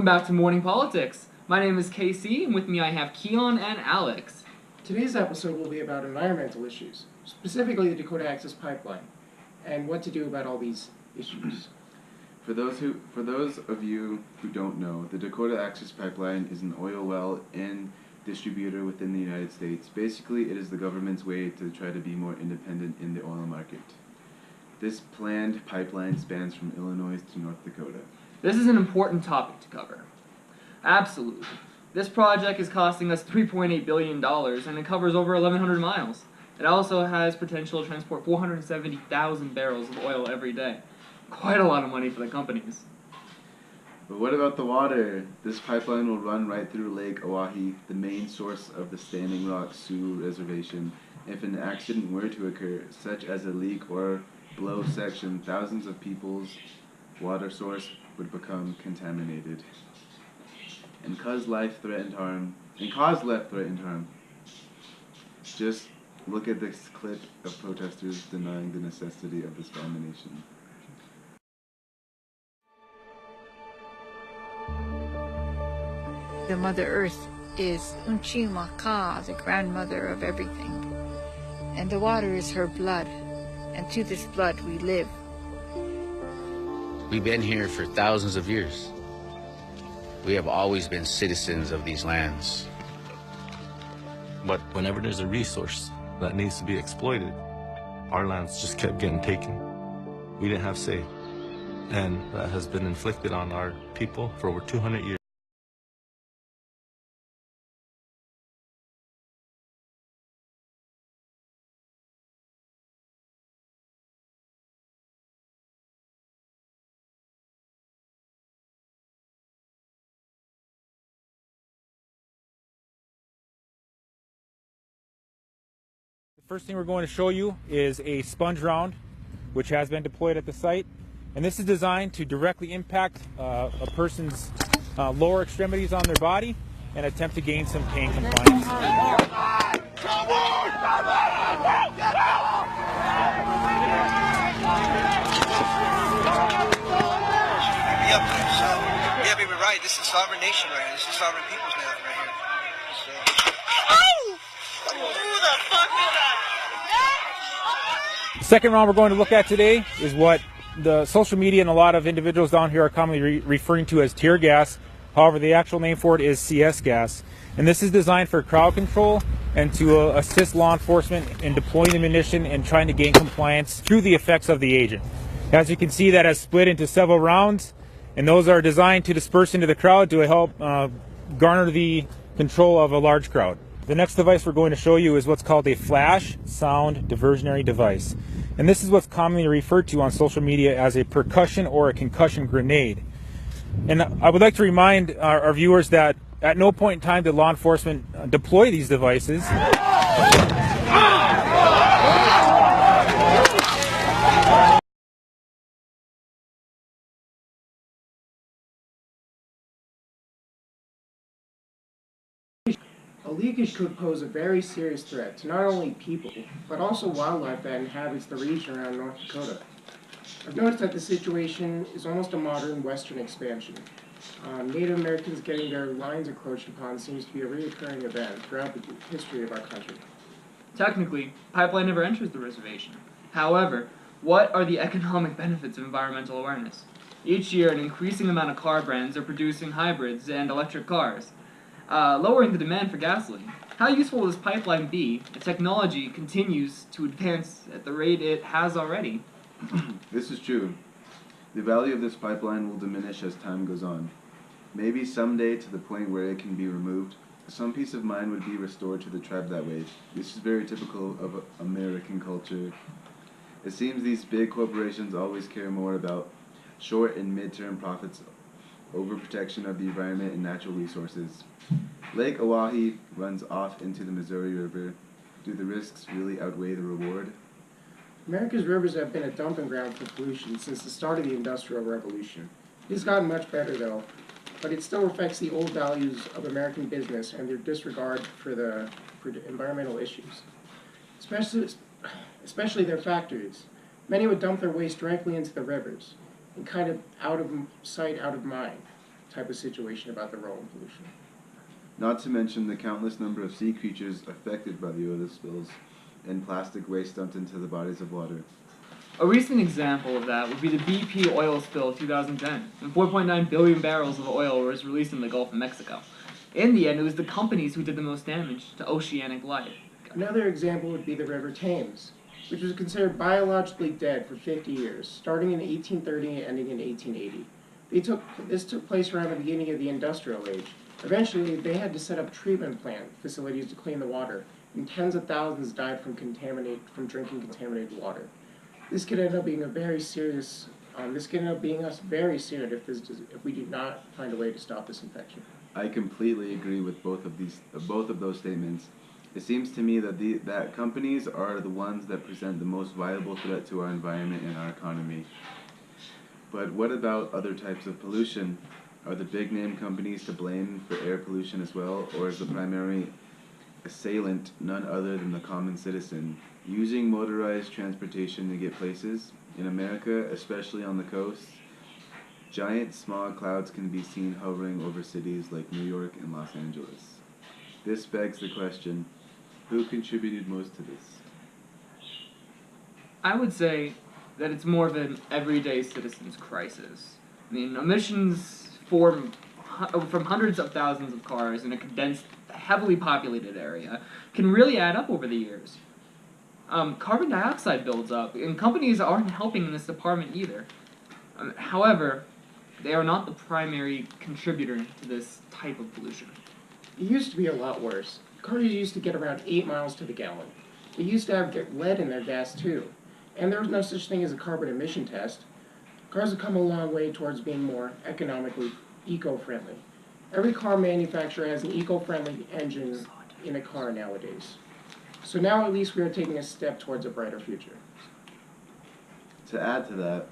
Welcome back to Morning Politics. My name is KC, and with me I have Keon and Alex. Today's episode will be about environmental issues, specifically the Dakota Access Pipeline, and what to do about all these issues. For those of you who don't know, the Dakota Access Pipeline is an oil well and distributor within the United States. Basically, it is the government's way to try to be more independent in the oil market. This planned pipeline spans from Illinois to North Dakota. This is an important topic to cover. Absolutely. This project is costing us $3.8 billion, and it covers over 1,100 miles. It also has potential to transport 470,000 barrels of oil every day. Quite a lot of money for the companies. But what about the water? This pipeline will run right through Lake Oahe, the main source of the Standing Rock Sioux Reservation. If an accident were to occur, such as a leak or blow section, thousands of people's water source would become contaminated and cause life-threatened harm. Just look at this clip of protesters denying the necessity of this combination. The Mother Earth is Unchi-Maka, the grandmother of everything. And the water is her blood, and to this blood we live. We've been here for thousands of years. We have always been citizens of these lands. But whenever there's a resource that needs to be exploited, our lands just kept getting taken. We didn't have say. And that has been inflicted on our people for over 200 years. The first thing we're going to show you is a sponge round, which has been deployed at the site. And this is designed to directly impact a person's lower extremities on their body and attempt to gain some pain compliance. Yeah, but we're right. This is sovereign nation right here. This is sovereign people's land right here. The second round we're going to look at today is what the social media and a lot of individuals down here are commonly referring to as tear gas. However, the actual name for it is CS gas. And this is designed for crowd control and to assist law enforcement in deploying the munition and trying to gain compliance through the effects of the agent. As you can see, that has split into several rounds, and those are designed to disperse into the crowd to help garner the control of a large crowd. The next device we're going to show you is what's called a flash sound diversionary device. And this is what's commonly referred to on social media as a percussion or a concussion grenade. And I would like to remind our viewers that at no point in time did law enforcement deploy these devices. A leakage could pose a very serious threat to not only people, but also wildlife that inhabits the region around North Dakota. I've noticed that the situation is almost a modern Western expansion. Native Americans getting their lines encroached upon seems to be a recurring event throughout the history of our country. Technically, pipeline never enters the reservation. However, what are the economic benefits of environmental awareness? Each year, an increasing amount of car brands are producing hybrids and electric cars, lowering the demand for gasoline. How useful will this pipeline be if technology continues to advance at the rate it has already? This is true. The value of this pipeline will diminish as time goes on. Maybe someday to the point where it can be removed. Some peace of mind would be restored to the tribe that way. This is very typical of American culture. It seems these big corporations always care more about short and mid-term profits over protection of the environment and natural resources. Lake Oahe runs off into the Missouri River. Do the risks really outweigh the reward? America's rivers have been a dumping ground for pollution since the start of the Industrial Revolution. It has gotten much better though, but it still reflects the old values of American business and their disregard for the environmental issues, especially their factories. Many would dump their waste directly into the rivers, and kind of out of sight, out of mind. type of situation about the rolling pollution. Not to mention the countless number of sea creatures affected by the oil spills and plastic waste dumped into the bodies of water. A recent example of that would be the BP oil spill of 2010, when 4.9 billion barrels of oil was released in the Gulf of Mexico. In the end, it was the companies who did the most damage to oceanic life. Another example would be the River Thames, which was considered biologically dead for 50 years, starting in 1830 and ending in 1880. This took place around the beginning of the Industrial Age. Eventually, they had to set up treatment plant facilities to clean the water, and tens of thousands died from drinking contaminated water. This could end up being us very serious if we do not find a way to stop this infection. I completely agree with both of those statements. It seems to me that companies are the ones that present the most viable threat to our environment and our economy. But what about other types of pollution? Are the big name companies to blame for air pollution as well, or is the primary assailant none other than the common citizen? Using motorized transportation to get places, in America, especially on the coast, giant smog clouds can be seen hovering over cities like New York and Los Angeles. This begs the question, who contributed most to this? I would say that it's more of an everyday citizen's crisis. I mean, emissions from hundreds of thousands of cars in a condensed, heavily populated area can really add up over the years. Carbon dioxide builds up, and companies aren't helping in this department either. However, they are not the primary contributor to this type of pollution. It used to be a lot worse. Cars used to get around 8 miles to the gallon. They used to have lead in their gas too. And there was no such thing as a carbon emission test. Cars have come a long way towards being more economically eco-friendly. Every car manufacturer has an eco-friendly engine in a car nowadays. So now at least we are taking a step towards a brighter future. To add to that,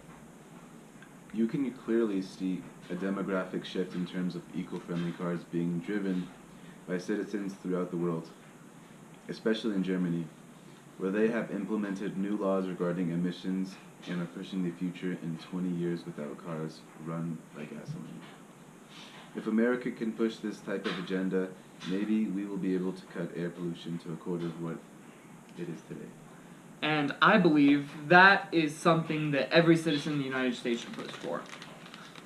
you can clearly see a demographic shift in terms of eco-friendly cars being driven by citizens throughout the world, especially in Germany, where they have implemented new laws regarding emissions and are pushing the future in 20 years without cars run by gasoline. If America can push this type of agenda, maybe we will be able to cut air pollution to a quarter of what it is today. And I believe that is something that every citizen in the United States should push for.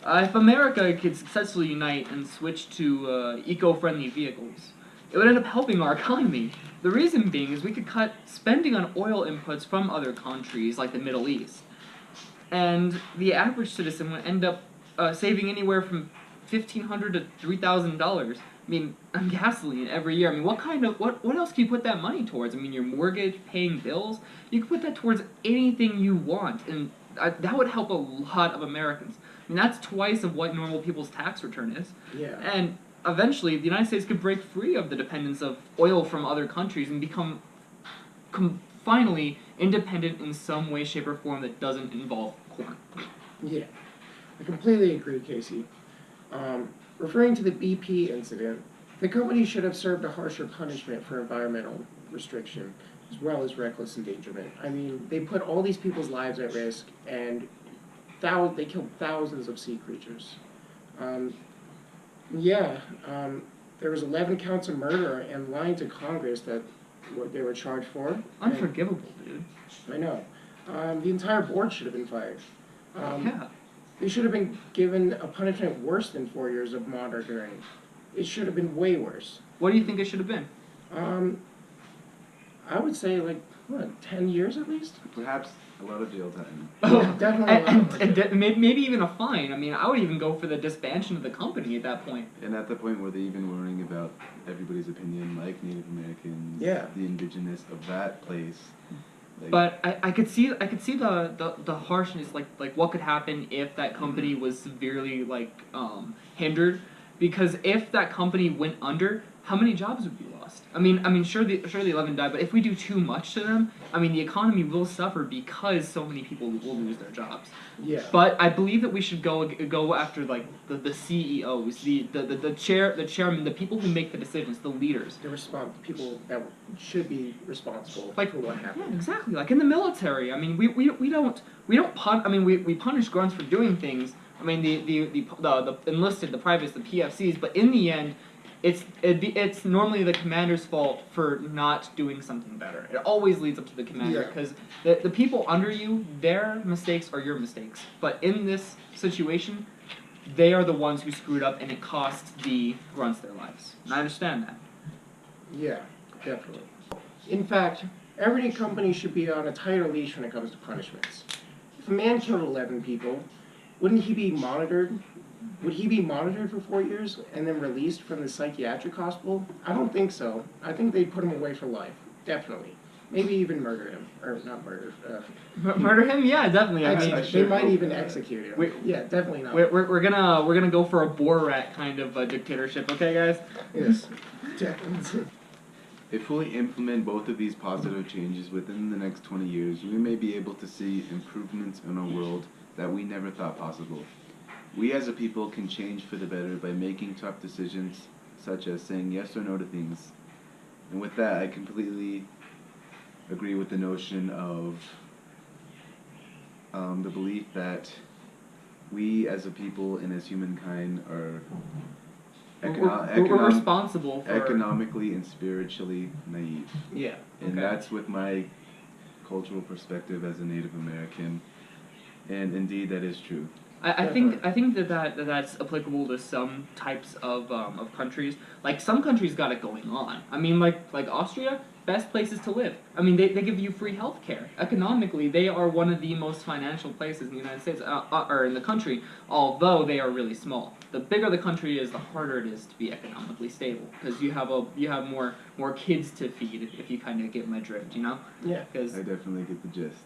If America could successfully unite and switch to eco-friendly vehicles, it would end up helping our economy. The reason being is we could cut spending on oil inputs from other countries like the Middle East. And the average citizen would end up saving anywhere from $1,500 to $3,000. I mean, on gasoline every year. I mean, what else can you put that money towards? I mean, your mortgage, paying bills. You can put that towards anything you want, and that would help a lot of Americans. I mean, that's twice of what normal people's tax return is. Yeah. And eventually, the United States could break free of the dependence of oil from other countries and become finally independent in some way, shape, or form that doesn't involve corn. Yeah, I completely agree, Casey. Referring to the BP incident, the company should have served a harsher punishment for environmental restriction as well as reckless endangerment. I mean, they put all these people's lives at risk, and they killed thousands of sea creatures. There was 11 counts of murder and lying to Congress that what they were charged for. Unforgivable, dude. I know. The entire board should have been fired. Yeah. They should have been given a punishment worse than 4 years of monitoring. It should have been way worse. What do you think it should have been? I would say 10 years at least? Perhaps a lot of jail time. Yeah, definitely a lot and maybe even a fine. I mean, I would even go for the disbandment of the company at that point. And at the point where they even worrying about everybody's opinion, like Native Americans, Yeah. the indigenous of that place. But I could see the harshness, like what could happen if that company was severely hindered, because if that company went under, how many jobs would be lost? I mean, sure the 11 died, but if we do too much to them, I mean, the economy will suffer because so many people will lose their jobs. Yeah. But I believe that we should go after the CEOs, the chairman, the people who make the decisions, the leaders. The people that should be responsible for what happened. Yeah, exactly. Like in the military, I mean, we punish grunts for doing things, I mean, the enlisted, the privates, the PFCs, but in the end, it's normally the commander's fault for not doing something better. It always leads up to the commander, Yeah. because the people under you, their mistakes are your mistakes. But in this situation, they are the ones who screwed up, and it cost the grunts their lives. And I understand that. Yeah, definitely. In fact, every company should be on a tighter leash when it comes to punishments. If a man killed 11 people, wouldn't he be monitored? Would he be monitored for 4 years and then released from the psychiatric hospital? I don't think so. I think they'd put him away for life. Definitely. Maybe even murder him. Or not murder. Murder him? Yeah, definitely. I mean, They might even execute him. Yeah, definitely not. we're gonna go for a Borat kind of dictatorship, okay, guys? Yes, definitely. If we implement both of these positive changes within the next 20 years, we may be able to see improvements in our world that we never thought possible. We as a people can change for the better by making tough decisions, such as saying yes or no to things. And with that, I completely agree with the notion of the belief that we as a people and as humankind are We're responsible for economically and spiritually naive. Yeah. And okay. that's with my cultural perspective as a Native American. And indeed, that is true. I think that's applicable to some types of countries. Like some countries got it going on. I mean, like Austria, best places to live. I mean, they give you free health care. Economically, they are one of the most financial places in the United States, or in the country, although they are really small. The bigger the country is, the harder it is to be economically stable, because you have more kids to feed, if you kind of get my drift, you know? Yeah. I definitely get the gist.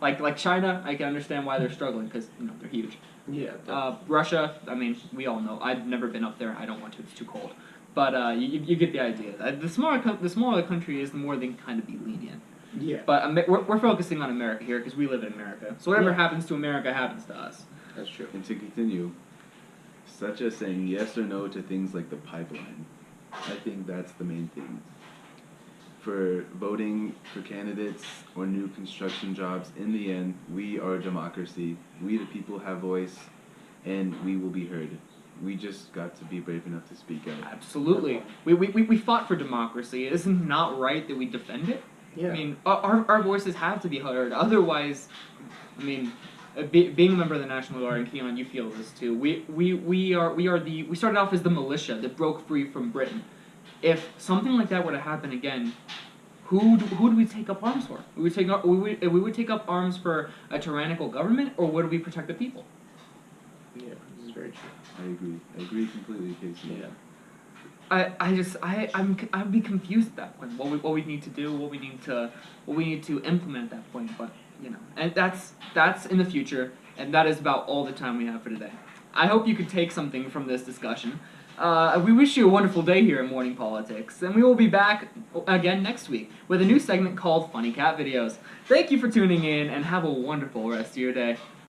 Like China, I can understand why they're struggling, because they're huge. Yeah. Russia, I mean, we all know. I've never been up there. I don't want to. It's too cold. But you get the idea. The smaller the country is, the more they can kind of be lenient. Yeah. But we're focusing on America here because we live in America. So whatever Yeah. happens to America happens to us. That's true. And to continue, such as saying yes or no to things like the pipeline, I think that's the main thing. For voting for candidates or new construction jobs, in the end, we are a democracy. We the people have voice, and we will be heard. We just got to be brave enough to speak out. Absolutely. We fought for democracy. Isn't it not right that we defend it? Yeah. I mean, our voices have to be heard. Otherwise, I mean, being a member of the National Guard, and Keon, you feel this too. We started off as the militia that broke free from Britain. If something like that were to happen again, who do we take up arms for? We would take up arms for a tyrannical government, or would we protect the people? Yeah, this is very true. I agree completely, Casey. Yeah. I'd be confused at that point. What we need to do, what we need to implement at that point. But and that's in the future, and that is about all the time we have for today. I hope you could take something from this discussion. We wish you a wonderful day here in Morning Politics, and we will be back again next week with a new segment called Funny Cat Videos. Thank you for tuning in, and have a wonderful rest of your day.